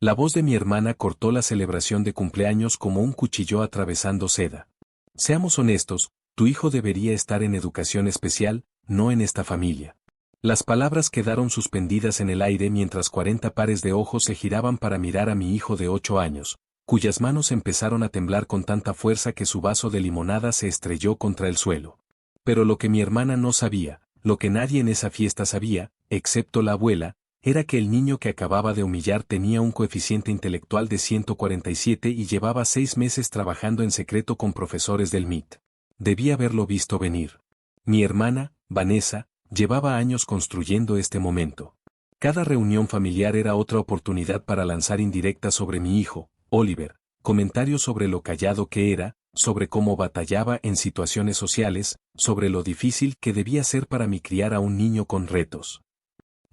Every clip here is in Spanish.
La voz de mi hermana cortó la celebración de cumpleaños como un cuchillo atravesando seda. Seamos honestos, tu hijo debería estar en educación especial, no en esta familia. Las palabras quedaron suspendidas en el aire mientras 40 pares de ojos se giraban para mirar a mi hijo de 8 años, cuyas manos empezaron a temblar con tanta fuerza que su vaso de limonada se estrelló contra el suelo. Pero lo que mi hermana no sabía, lo que nadie en esa fiesta sabía, excepto la abuela, era que el niño que acababa de humillar tenía un coeficiente intelectual de 147 y llevaba 6 meses trabajando en secreto con profesores del MIT. Debía haberlo visto venir. Mi hermana, Vanessa, llevaba años construyendo este momento. Cada reunión familiar era otra oportunidad para lanzar indirectas sobre mi hijo, Oliver, comentarios sobre lo callado que era, sobre cómo batallaba en situaciones sociales, sobre lo difícil que debía ser para mí criar a un niño con retos.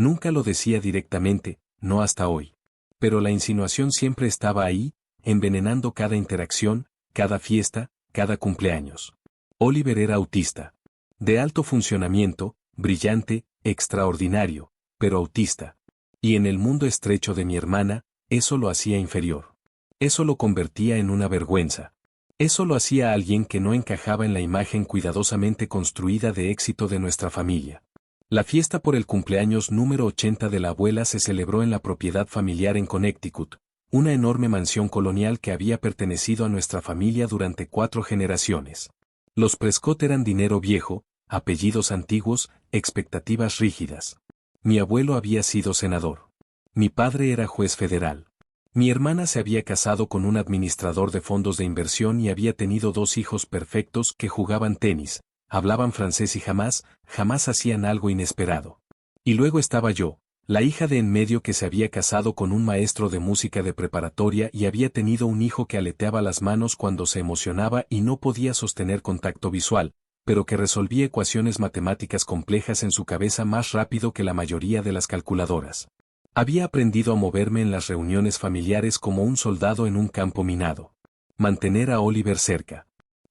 Nunca lo decía directamente, no hasta hoy. Pero la insinuación siempre estaba ahí, envenenando cada interacción, cada fiesta, cada cumpleaños. Oliver era autista. De alto funcionamiento, brillante, extraordinario, pero autista. Y en el mundo estrecho de mi hermana, eso lo hacía inferior. Eso lo convertía en una vergüenza. Eso lo hacía alguien que no encajaba en la imagen cuidadosamente construida de éxito de nuestra familia. La fiesta por el cumpleaños número 80 de la abuela se celebró en la propiedad familiar en Connecticut, una enorme mansión colonial que había pertenecido a nuestra familia durante 4 generaciones. Los Prescott eran dinero viejo, apellidos antiguos, expectativas rígidas. Mi abuelo había sido senador. Mi padre era juez federal. Mi hermana se había casado con un administrador de fondos de inversión y había tenido 2 hijos perfectos que jugaban tenis, hablaban francés y jamás hacían algo inesperado. Y luego estaba yo, la hija de en medio que se había casado con un maestro de música de preparatoria y había tenido un hijo que aleteaba las manos cuando se emocionaba y no podía sostener contacto visual, pero que resolvía ecuaciones matemáticas complejas en su cabeza más rápido que la mayoría de las calculadoras. Había aprendido a moverme en las reuniones familiares como un soldado en un campo minado. Mantener a Oliver cerca.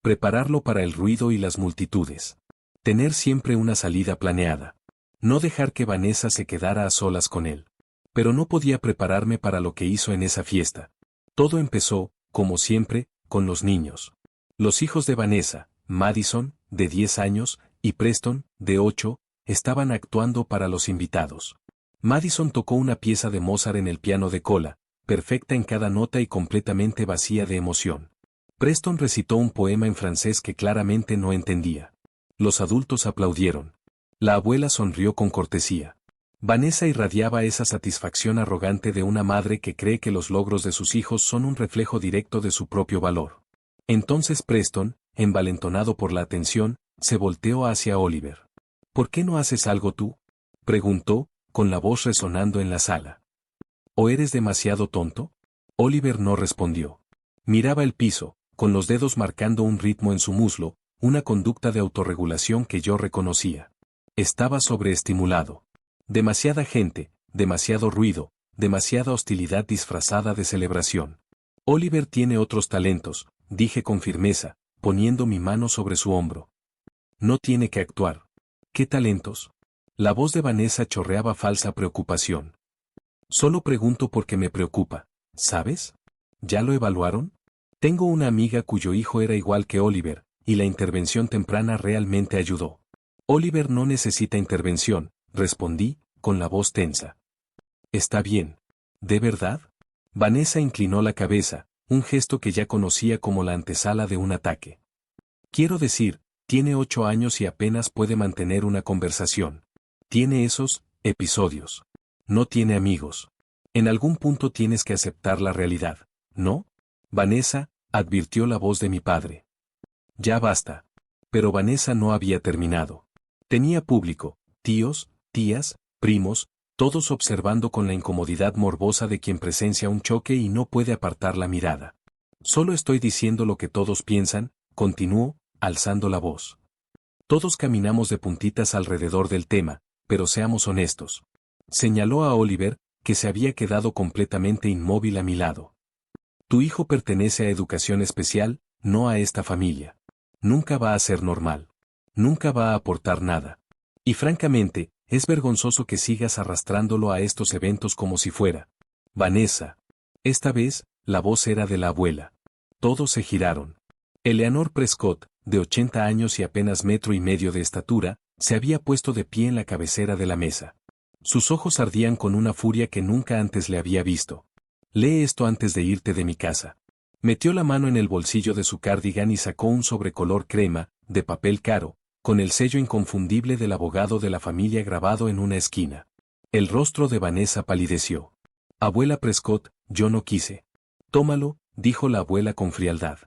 Prepararlo para el ruido y las multitudes. Tener siempre una salida planeada. No dejar que Vanessa se quedara a solas con él. Pero no podía prepararme para lo que hizo en esa fiesta. Todo empezó, como siempre, con los niños. Los hijos de Vanessa, Madison, de 10 años, y Preston, de 8, estaban actuando para los invitados. Madison tocó una pieza de Mozart en el piano de cola, perfecta en cada nota y completamente vacía de emoción. Preston recitó un poema en francés que claramente no entendía. Los adultos aplaudieron. La abuela sonrió con cortesía. Vanessa irradiaba esa satisfacción arrogante de una madre que cree que los logros de sus hijos son un reflejo directo de su propio valor. Entonces Preston, envalentonado por la atención, se volteó hacia Oliver. ¿Por qué no haces algo tú?, preguntó, con la voz resonando en la sala. ¿O eres demasiado tonto? Oliver no respondió. Miraba el piso, con los dedos marcando un ritmo en su muslo, una conducta de autorregulación que yo reconocía. Estaba sobreestimulado. Demasiada gente, demasiado ruido, demasiada hostilidad disfrazada de celebración. Oliver tiene otros talentos, dije con firmeza, poniendo mi mano sobre su hombro. No tiene que actuar. ¿Qué talentos? La voz de Vanessa chorreaba falsa preocupación. Solo pregunto porque me preocupa, ¿sabes? ¿Ya lo evaluaron? Tengo una amiga cuyo hijo era igual que Oliver, y la intervención temprana realmente ayudó. Oliver no necesita intervención, respondí, con la voz tensa. Está bien. ¿De verdad? Vanessa inclinó la cabeza, un gesto que ya conocía como la antesala de un ataque. Quiero decir, tiene 8 años y apenas puede mantener una conversación. Tiene esos episodios. No tiene amigos. En algún punto tienes que aceptar la realidad, ¿no? Vanessa, advirtió la voz de mi padre. Ya basta. Pero Vanessa no había terminado. Tenía público, tíos, tías, primos, todos observando con la incomodidad morbosa de quien presencia un choque y no puede apartar la mirada. Solo estoy diciendo lo que todos piensan, continuó, alzando la voz. Todos caminamos de puntitas alrededor del tema, pero seamos honestos. Señaló a Oliver, que se había quedado completamente inmóvil a mi lado. Tu hijo pertenece a educación especial, no a esta familia. Nunca va a ser normal. Nunca va a aportar nada. Y francamente, es vergonzoso que sigas arrastrándolo a estos eventos como si fuera. Vanessa. Esta vez, la voz era de la abuela. Todos se giraron. Eleanor Prescott, de 80 años y apenas 1,5 metros de estatura, se había puesto de pie en la cabecera de la mesa. Sus ojos ardían con una furia que nunca antes le había visto. «Lee esto antes de irte de mi casa». Metió la mano en el bolsillo de su cardigan y sacó un sobrecolor crema, de papel caro, con el sello inconfundible del abogado de la familia grabado en una esquina. El rostro de Vanessa palideció. «Abuela Prescott, yo no quise». «Tómalo», dijo la abuela con frialdad.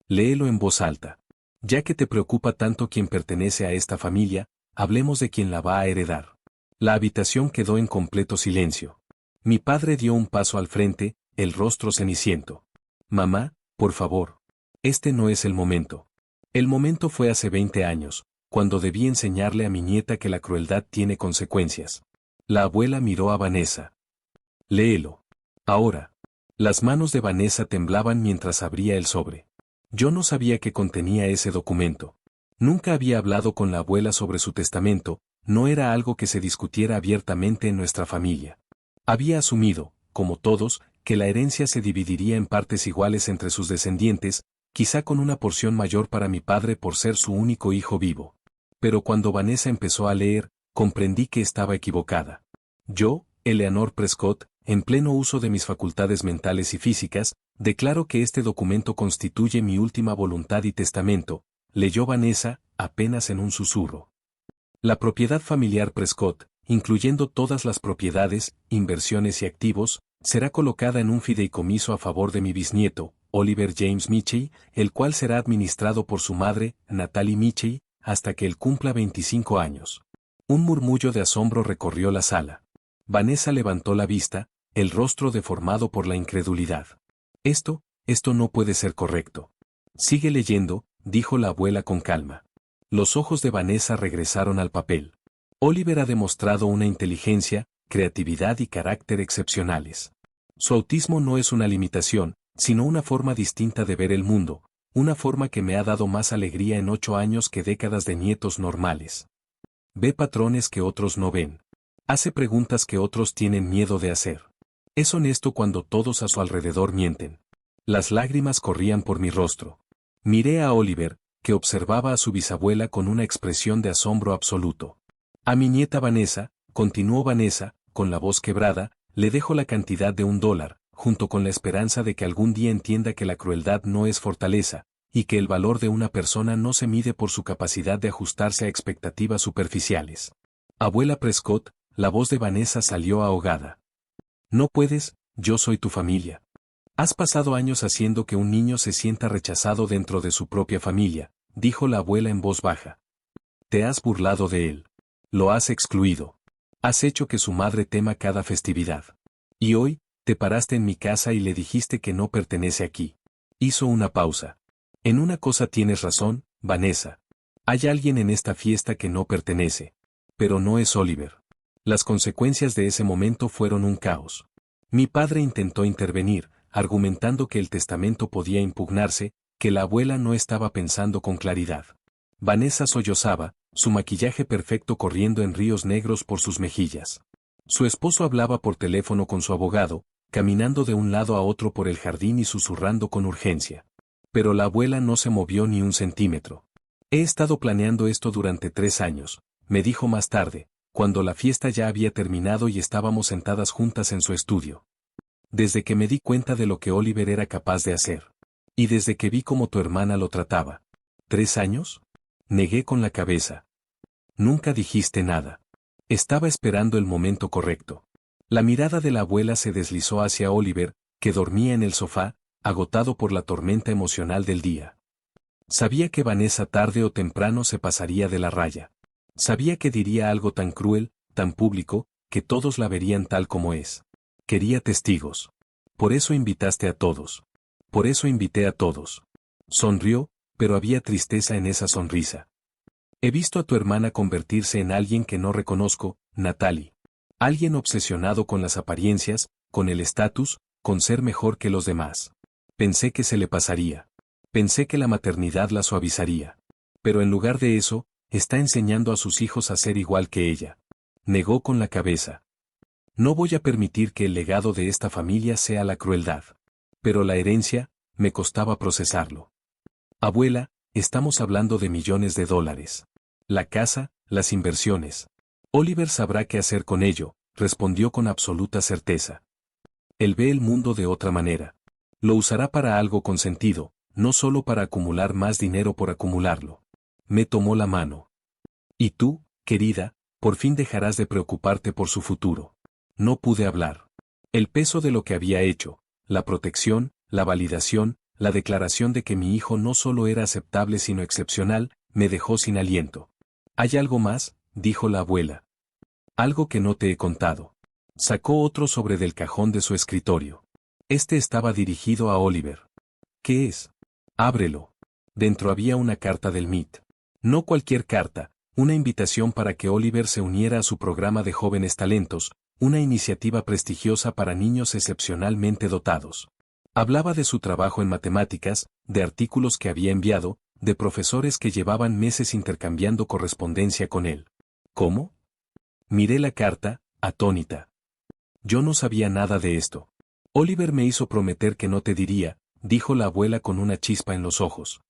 «Léelo en voz alta. Ya que te preocupa tanto quien pertenece a esta familia, hablemos de quien la va a heredar». La habitación quedó en completo silencio. Mi padre dio un paso al frente, el rostro ceniciento. «Mamá, por favor. Este no es el momento. El momento fue hace 20 años, cuando debí enseñarle a mi nieta que la crueldad tiene consecuencias». La abuela miró a Vanessa. «Léelo. Ahora». Las manos de Vanessa temblaban mientras abría el sobre. Yo no sabía qué contenía ese documento. Nunca había hablado con la abuela sobre su testamento, no era algo que se discutiera abiertamente en nuestra familia. Había asumido, como todos, que la herencia se dividiría en partes iguales entre sus descendientes, quizá con una porción mayor para mi padre por ser su único hijo vivo. Pero cuando Vanessa empezó a leer, comprendí que estaba equivocada. Yo, Eleanor Prescott, en pleno uso de mis facultades mentales y físicas, declaro que este documento constituye mi última voluntad y testamento, leyó Vanessa, apenas en un susurro. La propiedad familiar Prescott, incluyendo todas las propiedades, inversiones y activos, será colocada en un fideicomiso a favor de mi bisnieto, Oliver James Mitchell, el cual será administrado por su madre, Natalie Mitchell, hasta que él cumpla 25 años. Un murmullo de asombro recorrió la sala. Vanessa levantó la vista, el rostro deformado por la incredulidad. Esto no puede ser correcto. Sigue leyendo, dijo la abuela con calma. Los ojos de Vanessa regresaron al papel. Oliver ha demostrado una inteligencia, creatividad y carácter excepcionales. Su autismo no es una limitación, sino una forma distinta de ver el mundo, una forma que me ha dado más alegría en 8 años que décadas de nietos normales. Ve patrones que otros no ven. Hace preguntas que otros tienen miedo de hacer. Es honesto cuando todos a su alrededor mienten. Las lágrimas corrían por mi rostro. Miré a Oliver, que observaba a su bisabuela con una expresión de asombro absoluto. A mi nieta Vanessa, continuó Vanessa, con la voz quebrada, le dejo la cantidad de $1, junto con la esperanza de que algún día entienda que la crueldad no es fortaleza, y que el valor de una persona no se mide por su capacidad de ajustarse a expectativas superficiales. Abuela Prescott, la voz de Vanessa salió ahogada. No puedes, yo soy tu familia. Has pasado años haciendo que un niño se sienta rechazado dentro de su propia familia, dijo la abuela en voz baja. Te has burlado de él. Lo has excluido. Has hecho que su madre tema cada festividad. Y hoy, te paraste en mi casa y le dijiste que no pertenece aquí. Hizo una pausa. En una cosa tienes razón, Vanessa. Hay alguien en esta fiesta que no pertenece. Pero no es Oliver. Las consecuencias de ese momento fueron un caos. Mi padre intentó intervenir, argumentando que el testamento podía impugnarse, que la abuela no estaba pensando con claridad. Vanessa sollozaba, su maquillaje perfecto corriendo en ríos negros por sus mejillas. Su esposo hablaba por teléfono con su abogado, caminando de un lado a otro por el jardín y susurrando con urgencia. Pero la abuela no se movió ni un centímetro. He estado planeando esto durante 3 años, me dijo más tarde, cuando la fiesta ya había terminado y estábamos sentadas juntas en su estudio. Desde que me di cuenta de lo que Oliver era capaz de hacer. Y desde que vi cómo tu hermana lo trataba. ¿3 años? Negué con la cabeza. Nunca dijiste nada. Estaba esperando el momento correcto. La mirada de la abuela se deslizó hacia Oliver, que dormía en el sofá, agotado por la tormenta emocional del día. Sabía que Vanessa tarde o temprano se pasaría de la raya. Sabía que diría algo tan cruel, tan público, que todos la verían tal como es. Quería testigos. Por eso invitaste a todos. Por eso invité a todos. Sonrió, pero había tristeza en esa sonrisa. He visto a tu hermana convertirse en alguien que no reconozco, Natalie. Alguien obsesionado con las apariencias, con el estatus, con ser mejor que los demás. Pensé que se le pasaría. Pensé que la maternidad la suavizaría. Pero en lugar de eso, está enseñando a sus hijos a ser igual que ella. Negó con la cabeza. No voy a permitir que el legado de esta familia sea la crueldad. Pero la herencia, me costaba procesarlo. Abuela, estamos hablando de millones de dólares. La casa, las inversiones. Oliver sabrá qué hacer con ello, respondió con absoluta certeza. Él ve el mundo de otra manera. Lo usará para algo con sentido, no solo para acumular más dinero por acumularlo. Me tomó la mano. Y tú, querida, por fin dejarás de preocuparte por su futuro. No pude hablar. El peso de lo que había hecho, la protección, la validación, la declaración de que mi hijo no solo era aceptable sino excepcional, me dejó sin aliento. ¿Hay algo más?, dijo la abuela. Algo que no te he contado. Sacó otro sobre del cajón de su escritorio. Este estaba dirigido a Oliver. ¿Qué es? Ábrelo. Dentro había una carta del MIT. No cualquier carta, una invitación para que Oliver se uniera a su programa de jóvenes talentos, una iniciativa prestigiosa para niños excepcionalmente dotados. Hablaba de su trabajo en matemáticas, de artículos que había enviado, de profesores que llevaban meses intercambiando correspondencia con él. ¿Cómo? Miré la carta, atónita. Yo no sabía nada de esto. Oliver me hizo prometer que no te diría, dijo la abuela con una chispa en los ojos.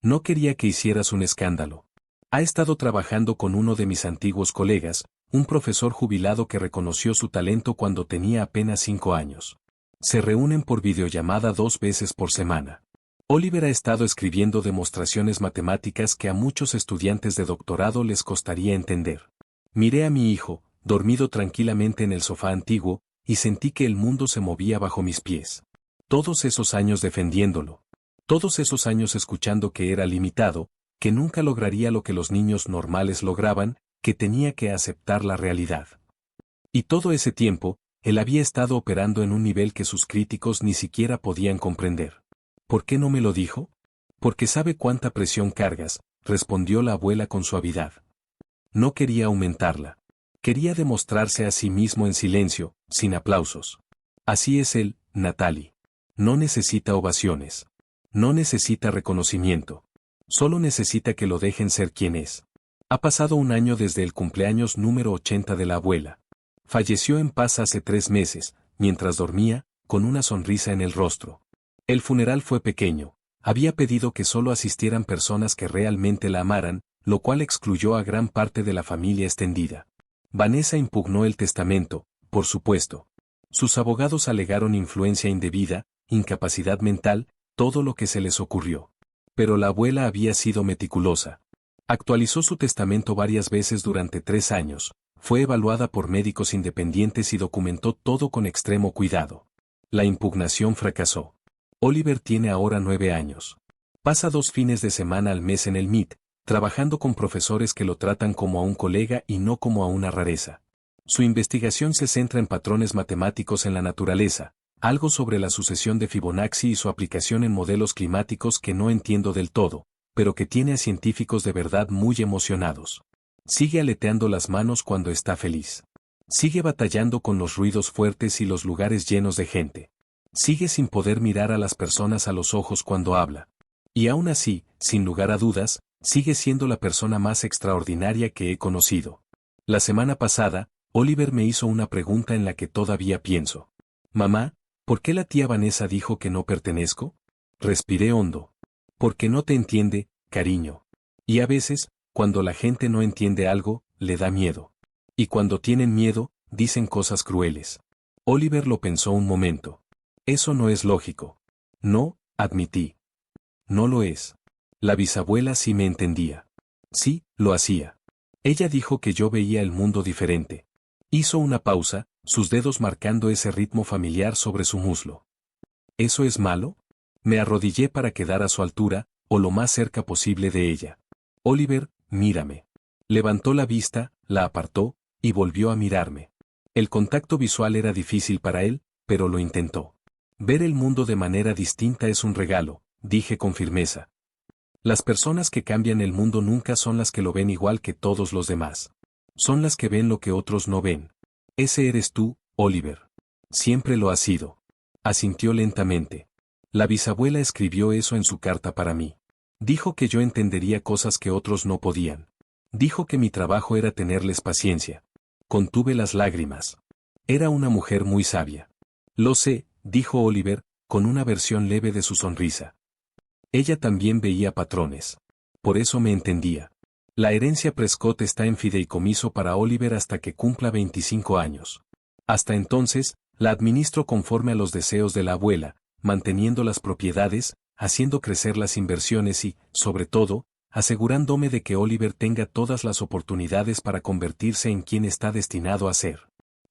No quería que hicieras un escándalo. Ha estado trabajando con uno de mis antiguos colegas, un profesor jubilado que reconoció su talento cuando tenía apenas 5 años. Se reúnen por videollamada 2 veces por semana. Oliver ha estado escribiendo demostraciones matemáticas que a muchos estudiantes de doctorado les costaría entender. Miré a mi hijo, dormido tranquilamente en el sofá antiguo, y sentí que el mundo se movía bajo mis pies. Todos esos años defendiéndolo. Todos esos años escuchando que era limitado, que nunca lograría lo que los niños normales lograban, que tenía que aceptar la realidad. Y todo ese tiempo, él había estado operando en un nivel que sus críticos ni siquiera podían comprender. ¿Por qué no me lo dijo? Porque sabe cuánta presión cargas, respondió la abuela con suavidad. No quería aumentarla. Quería demostrarse a sí mismo en silencio, sin aplausos. Así es él, Natalie. No necesita ovaciones. No necesita reconocimiento. Solo necesita que lo dejen ser quien es. Ha pasado un año desde el cumpleaños número 80 de la abuela. Falleció en paz hace 3 meses, mientras dormía, con una sonrisa en el rostro. El funeral fue pequeño. Había pedido que solo asistieran personas que realmente la amaran, lo cual excluyó a gran parte de la familia extendida. Vanessa impugnó el testamento, por supuesto. Sus abogados alegaron influencia indebida, incapacidad mental, todo lo que se les ocurrió. Pero la abuela había sido meticulosa. Actualizó su testamento varias veces durante 3 años, fue evaluada por médicos independientes y documentó todo con extremo cuidado. La impugnación fracasó. Oliver tiene ahora 9 años. Pasa 2 fines de semana al mes en el MIT, trabajando con profesores que lo tratan como a un colega y no como a una rareza. Su investigación se centra en patrones matemáticos en la naturaleza, algo sobre la sucesión de Fibonacci y su aplicación en modelos climáticos que no entiendo del todo, pero que tiene a científicos de verdad muy emocionados. Sigue aleteando las manos cuando está feliz. Sigue batallando con los ruidos fuertes y los lugares llenos de gente. Sigue sin poder mirar a las personas a los ojos cuando habla. Y aún así, sin lugar a dudas, sigue siendo la persona más extraordinaria que he conocido. La semana pasada, Oliver me hizo una pregunta en la que todavía pienso. Mamá, ¿por qué la tía Vanessa dijo que no pertenezco? Respiré hondo. Porque no te entiende, cariño. Y a veces, cuando la gente no entiende algo, le da miedo. Y cuando tienen miedo, dicen cosas crueles. Oliver lo pensó un momento. Eso no es lógico. No, admití. No lo es. La bisabuela sí me entendía. Sí, lo hacía. Ella dijo que yo veía el mundo diferente. Hizo una pausa, sus dedos marcando ese ritmo familiar sobre su muslo. ¿Eso es malo? Me arrodillé para quedar a su altura, o lo más cerca posible de ella. Oliver, mírame. Levantó la vista, la apartó, y volvió a mirarme. El contacto visual era difícil para él, pero lo intentó. Ver el mundo de manera distinta es un regalo, dije con firmeza. Las personas que cambian el mundo nunca son las que lo ven igual que todos los demás. Son las que ven lo que otros no ven. Ese eres tú, Oliver. Siempre lo has sido. Asintió lentamente. La bisabuela escribió eso en su carta para mí. Dijo que yo entendería cosas que otros no podían. Dijo que mi trabajo era tenerles paciencia. Contuve las lágrimas. Era una mujer muy sabia. Lo sé, dijo Oliver, con una versión leve de su sonrisa. Ella también veía patrones. Por eso me entendía. La herencia Prescott está en fideicomiso para Oliver hasta que cumpla 25 años. Hasta entonces, la administro conforme a los deseos de la abuela, manteniendo las propiedades, haciendo crecer las inversiones y, sobre todo, asegurándome de que Oliver tenga todas las oportunidades para convertirse en quien está destinado a ser.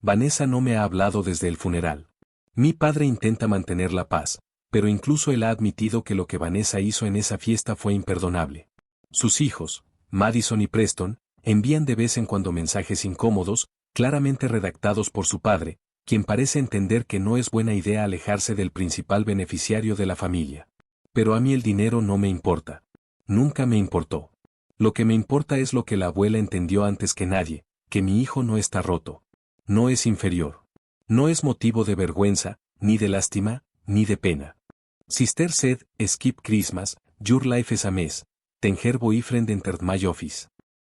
Vanessa no me ha hablado desde el funeral. Mi padre intenta mantener la paz, pero incluso él ha admitido que lo que Vanessa hizo en esa fiesta fue imperdonable. Sus hijos, Madison y Preston, envían de vez en cuando mensajes incómodos, claramente redactados por su padre, quien parece entender que no es buena idea alejarse del principal beneficiario de la familia. Pero a mí el dinero no me importa. Nunca me importó. Lo que me importa es lo que la abuela entendió antes que nadie, que mi hijo no está roto. No es inferior. No es motivo de vergüenza, ni de lástima, ni de pena. Sister said, skip Christmas, your life is a mess. Ten her boyfriend entered my office.